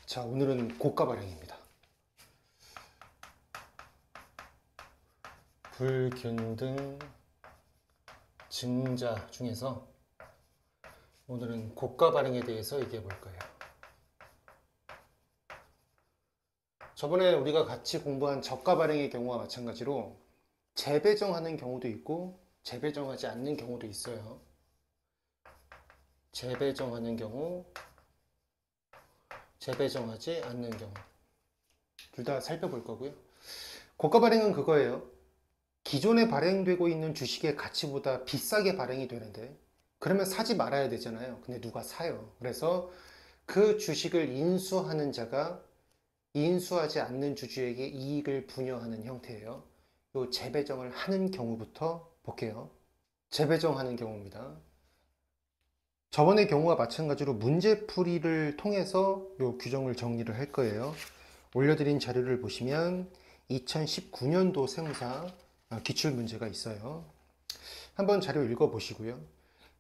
자, 오늘은 고가 발행입니다. 불균등 증자 중에서 오늘은 고가 발행에 대해서 얘기해 볼 거예요. 저번에 우리가 같이 공부한 저가 발행의 경우와 마찬가지로 재배정하는 경우도 있고 재배정하지 않는 경우도 있어요. 재배정하는 경우, 재배정하지 않는 경우 둘 다 살펴볼 거고요. 고가 발행은 그거예요. 기존에 발행되고 있는 주식의 가치보다 비싸게 발행이 되는데 그러면 사지 말아야 되잖아요. 근데 누가 사요? 그래서 그 주식을 인수하는 자가 인수하지 않는 주주에게 이익을 분여하는 형태예요. 요 재배정을 하는 경우부터 볼게요. 재배정하는 경우입니다. 저번의 경우와 마찬가지로 문제풀이를 통해서 요 규정을 정리를 할 거예요. 올려드린 자료를 보시면 2019년도 세무사 기출문제가 있어요. 한번 자료 읽어보시고요.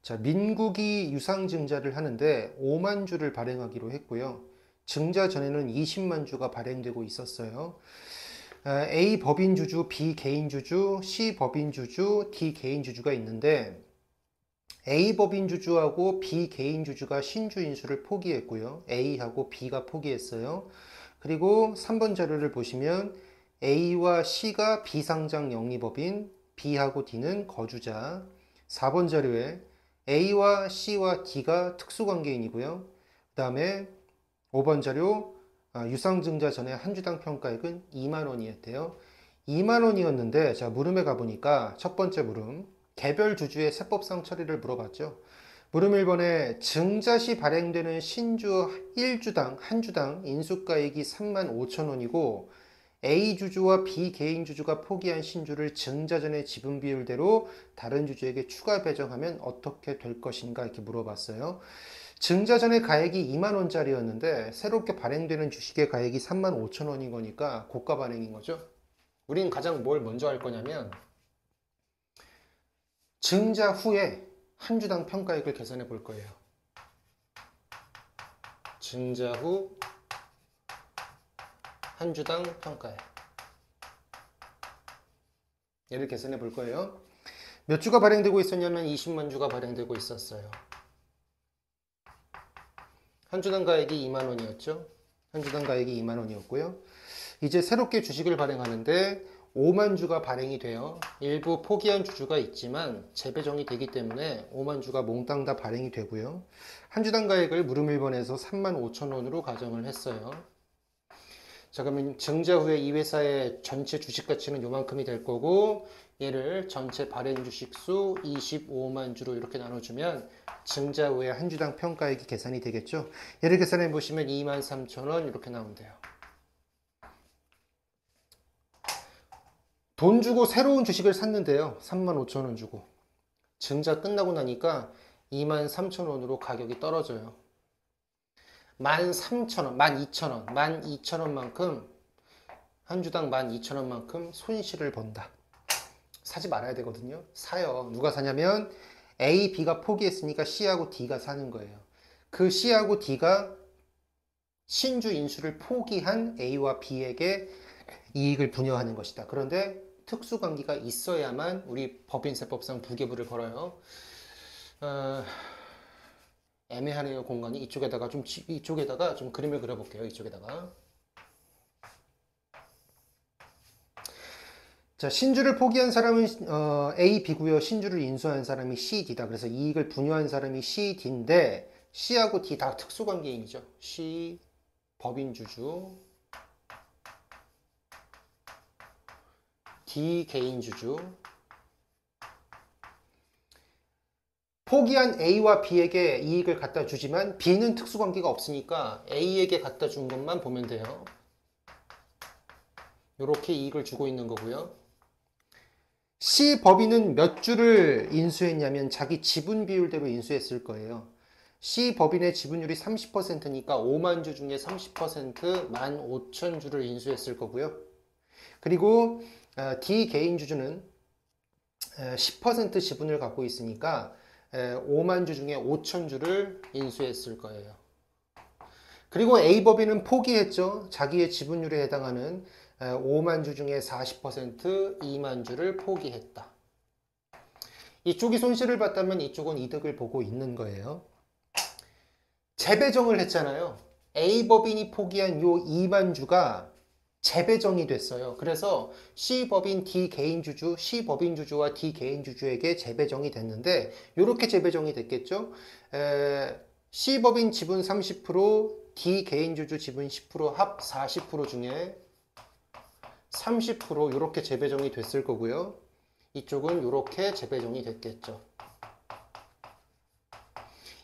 자, 민국이 유상증자를 하는데 5만 주를 발행하기로 했고요. 증자 전에는 20만 주가 발행되고 있었어요. A 법인주주, B 개인주주, C 법인주주, D 개인주주가 있는데 A 법인주주하고 B 개인주주가 신주인수를 포기했고요. A하고 B가 포기했어요. 그리고 3번 자료를 보시면 A와 C가 비상장 영리법인, B하고 D는 거주자. 4번 자료에 A와 C와 D가 특수관계인이고요. 그 다음에 5번 자료 유상증자 전에 한 주당 평가액은 2만 원이었대요. 2만 원이었는데 자, 물음에 가보니까 첫 번째 물음 개별 주주의 세법상 처리를 물어봤죠. 물음 1번에 증자 시 발행되는 신주 1주당 한 주당 인수가액이 3만 5천 원이고 A 주주와 B 개인 주주가 포기한 신주를 증자 전의 지분 비율대로 다른 주주에게 추가 배정하면 어떻게 될 것인가 이렇게 물어봤어요. 증자 전의 가액이 2만 원짜리였는데 새롭게 발행되는 주식의 가액이 3만 5천 원인 거니까 고가 발행인 거죠. 우린 가장 뭘 먼저 할 거냐면 증자 후에 한 주당 평가액을 계산해 볼 거예요. 증자 후 한 주당 평가액. 얘를 계산해 볼 거예요. 몇 주가 발행되고 있었냐면 20만 주가 발행되고 있었어요. 한 주당 가액이 2만 원이었죠. 한 주당 가액이 2만 원이었고요. 이제 새롭게 주식을 발행하는데 5만 주가 발행이 돼요. 일부 포기한 주주가 있지만 재배정이 되기 때문에 5만 주가 몽땅 다 발행이 되고요. 한 주당 가액을 물음 1번에서 3만 5천 원으로 가정을 했어요. 자, 그러면 증자 후에 이 회사의 전체 주식 가치는 요만큼이 될 거고 얘를 전체 발행 주식 수 25만 주로 이렇게 나눠주면 증자 후에 한 주당 평가액이 계산이 되겠죠. 얘를 계산해 보시면 2만 3천 원 이렇게 나온대요. 돈 주고 새로운 주식을 샀는데요. 3만 5천 원 주고 증자 끝나고 나니까 2만 3천 원으로 가격이 떨어져요. 13,000원, 12,000원, 12,000원만큼 한 주당 12,000원만큼 손실을 본다. 사지 말아야 되거든요. 사요. 누가 사냐면 A, B가 포기했으니까 C하고 D가 사는 거예요. 그 C하고 D가 신주 인수를 포기한 A와 B에게 이익을 분여하는 것이다. 그런데 특수관계가 있어야만 우리 법인세법상 부계부를 걸어요. 애매하네요. 공간이 이쪽에다가 좀 그림을 그려볼게요. 이쪽에다가. 자, 신주를 포기한 사람은 A, B고요. 신주를 인수한 사람이 C, D다. 그래서 이익을 분여한 사람이 C, D인데 C하고 D 다 특수관계인이죠. C 법인주주, D 개인주주. 포기한 A와 B에게 이익을 갖다 주지만 B는 특수관계가 없으니까 A에게 갖다 준 것만 보면 돼요. 이렇게 이익을 주고 있는 거고요. C 법인은 몇 주를 인수했냐면 자기 지분 비율대로 인수했을 거예요. C 법인의 지분율이 30%니까 5만 주 중에 30% 15,000주를 인수했을 거고요. 그리고 D 개인 주주는 10% 지분을 갖고 있으니까 5만 주 중에 5,000주를 인수했을 거예요. 그리고 A법인은 포기했죠. 자기의 지분율에 해당하는 5만 주 중에 40% 2만 주를 포기했다. 이쪽이 손실을 봤다면 이쪽은 이득을 보고 있는 거예요. 재배정을 했잖아요. A법인이 포기한 요 2만 주가 재배정이 됐어요. 그래서 C법인 D 개인주주, C법인 주주와 D 개인주주에게 재배정이 됐는데 이렇게 재배정이 됐겠죠. C법인 지분 30%, D 개인주주 지분 10%, 합 40% 중에 30% 이렇게 재배정이 됐을 거고요. 이쪽은 이렇게 재배정이 됐겠죠.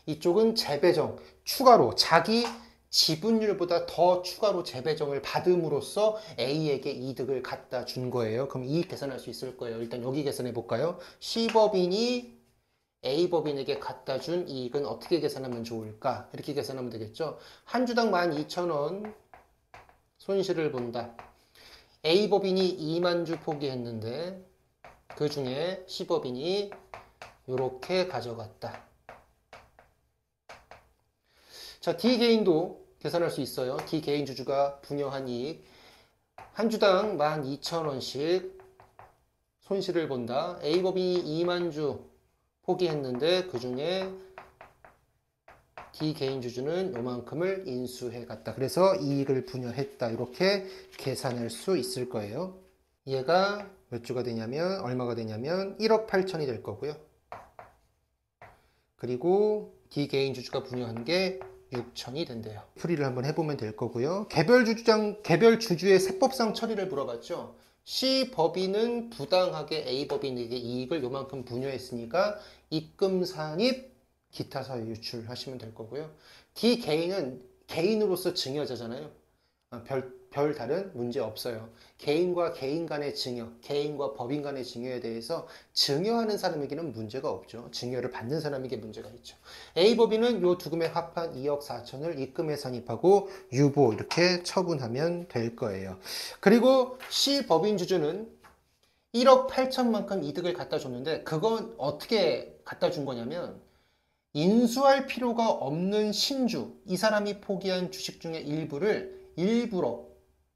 이쪽은 재배정, 추가로 자기 지분율보다 더 추가로 재배정을 받음으로써 A에게 이득을 갖다 준 거예요. 그럼 이익 계산할 수 있을 거예요. 일단 여기 계산해 볼까요? C법인이 A법인에게 갖다 준 이익은 어떻게 계산하면 좋을까? 이렇게 계산하면 되겠죠. 한 주당 12,000원 손실을 본다. A법인이 2만 주 포기했는데 그 중에 C법인이 이렇게 가져갔다. 자, D 개인도 계산할 수 있어요. D 개인 주주가 분여한 이익 한 주당 12,000원씩 손실을 본다. A법인이 2만 주 포기했는데 그 중에 D 개인 주주는 요만큼을 인수해 갔다. 그래서 이익을 분여했다. 이렇게 계산할 수 있을 거예요. 얘가 몇 주가 되냐면 얼마가 되냐면 1억 8천이 될 거고요. 그리고 D 개인 주주가 분여한 게 6천이 된대요. 풀이를 한번 해보면 될 거고요. 개별 주주의 세법상 처리를 물어봤죠. C법인은 부당하게 A법인에게 이익을 요만큼 분여했으니까 입금 산입 기타 사유 유출하시면 될 거고요. D 개인은 개인으로서 증여자잖아요. 별 다른 문제 없어요. 개인과 개인 간의 증여, 개인과 법인 간의 증여에 대해서 증여하는 사람에게는 문제가 없죠. 증여를 받는 사람에게 문제가 있죠. A법인은 요 두 금액 합한 2억 4천을 입금에 산입하고 유보 이렇게 처분하면 될 거예요. 그리고 C법인 주주는 1억 8천만큼 이득을 갖다 줬는데 그건 어떻게 갖다 준 거냐면 인수할 필요가 없는 신주, 이 사람이 포기한 주식 중에 일부를 일부러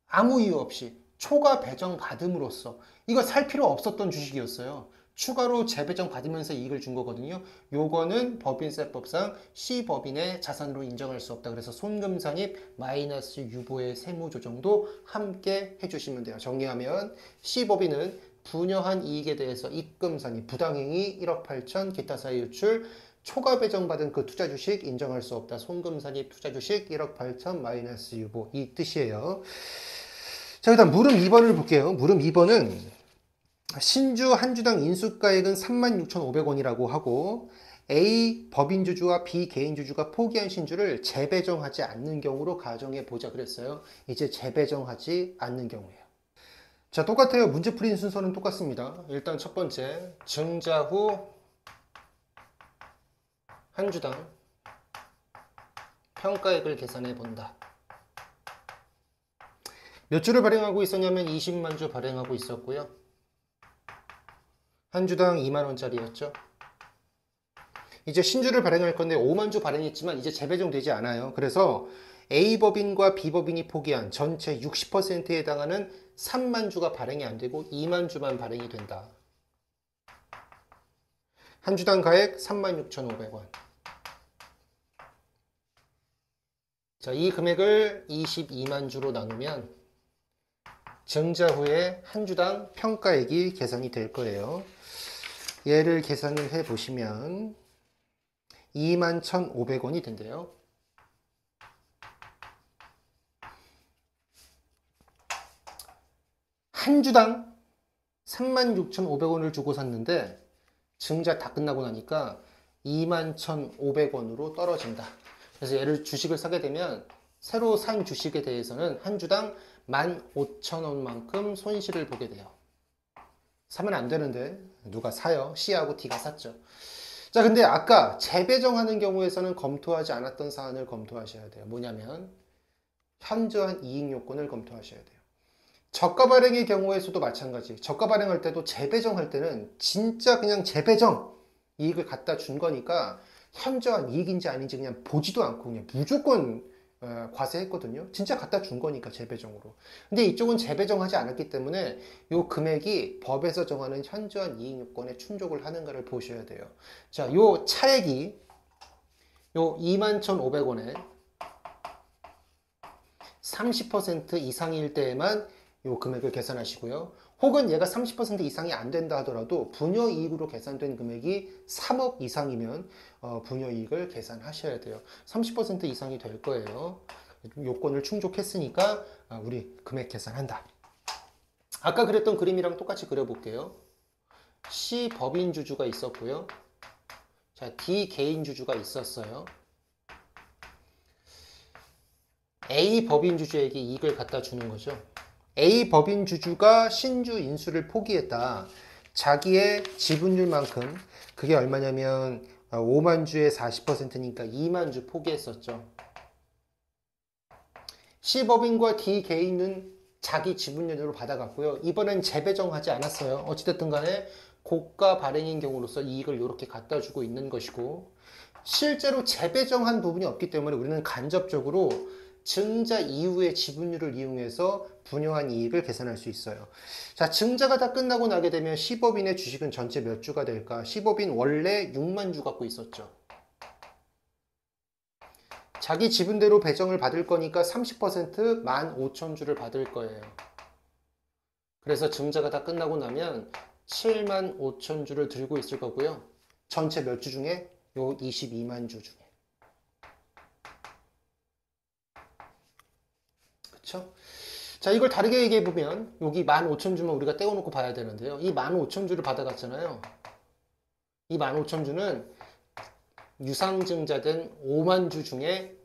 아무 이유 없이 초과 배정 받음으로써 이거 살 필요 없었던 주식이었어요. 추가로 재배정 받으면서 이익을 준 거거든요. 요거는 법인세법상 C법인의 자산으로 인정할 수 없다. 그래서 손금산입 마이너스 유보의 세무조정도 함께 해주시면 돼요. 정리하면 C법인은 분여한 이익에 대해서 입금산입, 부당행위 1억 8천, 기타 사유 유출, 초과 배정받은 그 투자 주식 인정할 수 없다. 손금산입 투자 주식 1억 8천 마이너스 유보 이 뜻이에요. 자, 일단 물음 2번을 볼게요. 물음 2번은 신주 한 주당 인수가액은 36,500원이라고 하고 A 법인주주와 B 개인주주가 포기한 신주를 재배정하지 않는 경우로 가정해 보자 그랬어요. 이제 재배정하지 않는 경우예요. 자, 똑같아요. 문제 풀이는 순서는 똑같습니다. 일단 첫 번째 증자 후 한 주당 평가액을 계산해 본다. 몇 주를 발행하고 있었냐면 20만 주 발행하고 있었고요. 한 주당 2만 원짜리였죠. 이제 신주를 발행할 건데 5만 주 발행했지만 이제 재배정되지 않아요. 그래서 A법인과 B법인이 포기한 전체 60%에 해당하는 3만 주가 발행이 안 되고 2만 주만 발행이 된다. 한 주당 가액 36,500원. 자, 이 금액을 22만 주로 나누면 증자 후에 한 주당 평가액이 계산이 될 거예요. 얘를 계산을 해 보시면 21,500원이 된대요. 한 주당 36,500원을 주고 샀는데 증자 다 끝나고 나니까 21,500원으로 떨어진다. 그래서 얘를 주식을 사게 되면 새로 산 주식에 대해서는 한 주당 15,000원만큼 손실을 보게 돼요. 사면 안 되는데 누가 사요? C하고 D가 샀죠. 자, 근데 아까 재배정하는 경우에서는 검토하지 않았던 사안을 검토하셔야 돼요. 뭐냐면 현저한 이익 요건을 검토하셔야 돼요. 저가 발행의 경우에서도 마찬가지. 저가 발행할 때도 재배정할 때는 진짜 그냥 재배정 이익을 갖다 준 거니까 현저한 이익인지 아닌지 그냥 보지도 않고 그냥 무조건 과세했거든요. 진짜 갖다 준 거니까 재배정으로. 근데 이쪽은 재배정하지 않았기 때문에 요 금액이 법에서 정하는 현저한 이익 요건에 충족을 하는가를 보셔야 돼요. 자, 요 차액이 요 21,500원에 30% 이상일 때에만 요 금액을 계산하시고요. 혹은 얘가 30% 이상이 안 된다 하더라도 분여이익으로 계산된 금액이 3억 이상이면 분여이익을 계산하셔야 돼요. 30% 이상이 될 거예요. 요건을 충족했으니까 우리 금액 계산한다. 아까 그랬던 그림이랑 똑같이 그려볼게요. C 법인 주주가 있었고요. 자, D 개인 주주가 있었어요. A 법인 주주에게 이익을 갖다 주는 거죠. A 법인 주주가 신주 인수를 포기했다. 자기의 지분율만큼, 그게 얼마냐면 5만 주의 40%니까 2만 주 포기했었죠. C 법인과 D 개인은 자기 지분율로 받아갔고요. 이번엔 재배정하지 않았어요. 어찌됐든 간에 고가 발행인 경우로서 이익을 이렇게 갖다 주고 있는 것이고, 실제로 재배정한 부분이 없기 때문에 우리는 간접적으로 증자 이후의 지분율을 이용해서 분여한 이익을 계산할 수 있어요. 자, 증자가 다 끝나고 나게 되면 C법인의 주식은 전체 몇 주가 될까? C법인 원래 6만 주 갖고 있었죠. 자기 지분대로 배정을 받을 거니까 30% 15,000주를 받을 거예요. 그래서 증자가 다 끝나고 나면 75,000주를 들고 있을 거고요. 전체 몇 주 중에? 요 22만 주 중에. 그쵸? 자, 이걸 다르게 얘기해 보면 여기 15,000주만 우리가 떼어놓고 봐야 되는데요. 이 15,000주를 받아갔잖아요. 이 15,000주는 유상증자된 5만 주 중에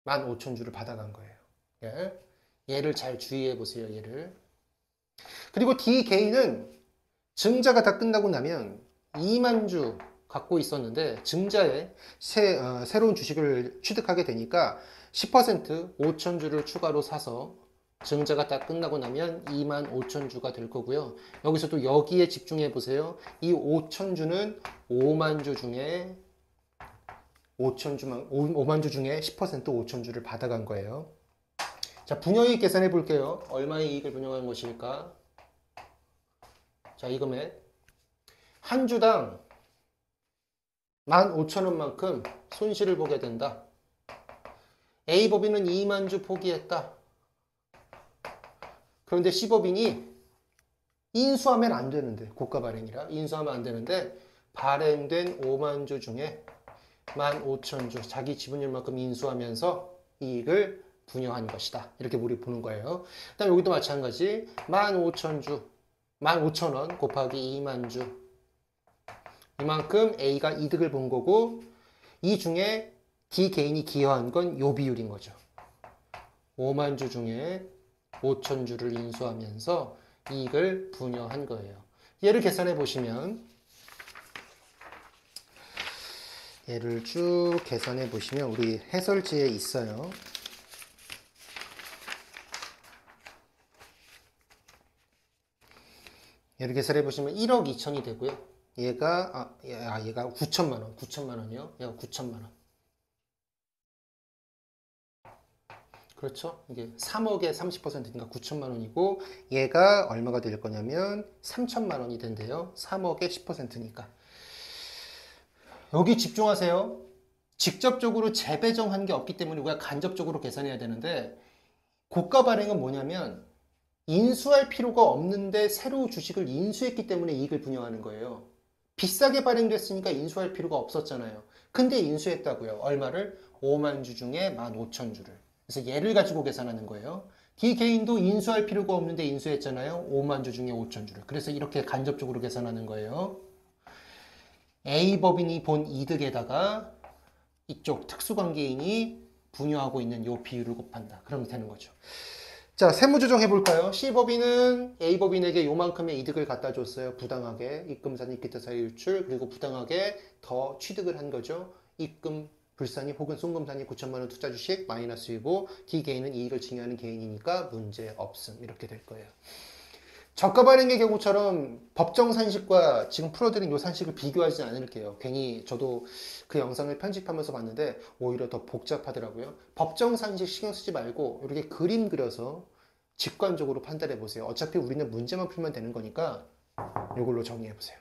15,000주를 받아간 거예요. 예? 얘를 잘 주의해 보세요. 얘를. 그리고 D 개인은 증자가 다 끝나고 나면 2만 주 갖고 있었는데 증자에 새로운 주식을 취득하게 되니까 10% 5,000주를 추가로 사서 증자가 다 끝나고 나면 25,000주가 될 거고요. 여기서 또 여기에 집중해 보세요. 이 5,000주는 5만 주 중에 5만 주 중에 10% 5,000주를 받아간 거예요. 자, 분여이익 계산해 볼게요. 얼마의 이익을 분여한 것일까? 자, 이 금액 한 주당 15,000원만큼 손실을 보게 된다. A법인은 2만 주 포기했다. 그런데 C법인이 인수하면 안 되는데, 고가 발행이라 인수하면 안 되는데 발행된 5만 주 중에 15,000주 자기 지분율만큼 인수하면서 이익을 분여한 것이다. 이렇게 우리 보는 거예요. 그다음 여기도 마찬가지 15,000주 15,000원 곱하기 2만 주 이만큼 A가 이득을 본 거고 이 중에 D 개인이 기여한 건 요 비율인 거죠. 5만 주 중에 5,000주를 인수하면서 이익을 분여한 거예요. 얘를 계산해 보시면 얘를 쭉 계산해 보시면 우리 해설지에 있어요. 얘를 계산해 보시면 1억 2천이 되고요. 얘가 9천만 원, 9천만 원이요. 얘가 9천만 원. 그렇죠? 이게 3억의 30%니까 9천만 원이고 얘가 얼마가 될 거냐면 3천만 원이 된대요. 3억의 10%니까. 여기 집중하세요. 직접적으로 재배정한 게 없기 때문에 우리가 간접적으로 계산해야 되는데 고가 발행은 뭐냐면 인수할 필요가 없는데 새로 주식을 인수했기 때문에 이익을 분여하는 거예요. 비싸게 발행됐으니까 인수할 필요가 없었잖아요. 근데 인수했다고요. 얼마를? 5만 주 중에 15,000주를. 그래서 얘를 가지고 계산하는 거예요. D 개인도 인수할 필요가 없는데 인수했잖아요. 5만 주 중에 5,000주를. 그래서 이렇게 간접적으로 계산하는 거예요. A 법인이 본 이득에다가 이쪽 특수관계인이 분여하고 있는 요 비율을 곱한다. 그러면 되는 거죠. 자, 세무조정 해볼까요? C법인은 A법인에게 요만큼의 이득을 갖다 줬어요. 부당하게. 입금산, 입기타사의 유출, 그리고 부당하게 더 취득을 한 거죠. 입금, 불산이 혹은 송금산이 9천만 원 투자 주식 마이너스이고 D 개인은 이익을 증여하는 개인이니까 문제 없음. 이렇게 될 거예요. 저가 발행의 경우처럼 법정 산식과 지금 풀어드린 요 산식을 비교하지 않을게요. 괜히 저도 그 영상을 편집하면서 봤는데 오히려 더 복잡하더라고요. 법정 산식 신경 쓰지 말고 이렇게 그림 그려서 직관적으로 판단해 보세요. 어차피 우리는 문제만 풀면 되는 거니까 이걸로 정리해 보세요.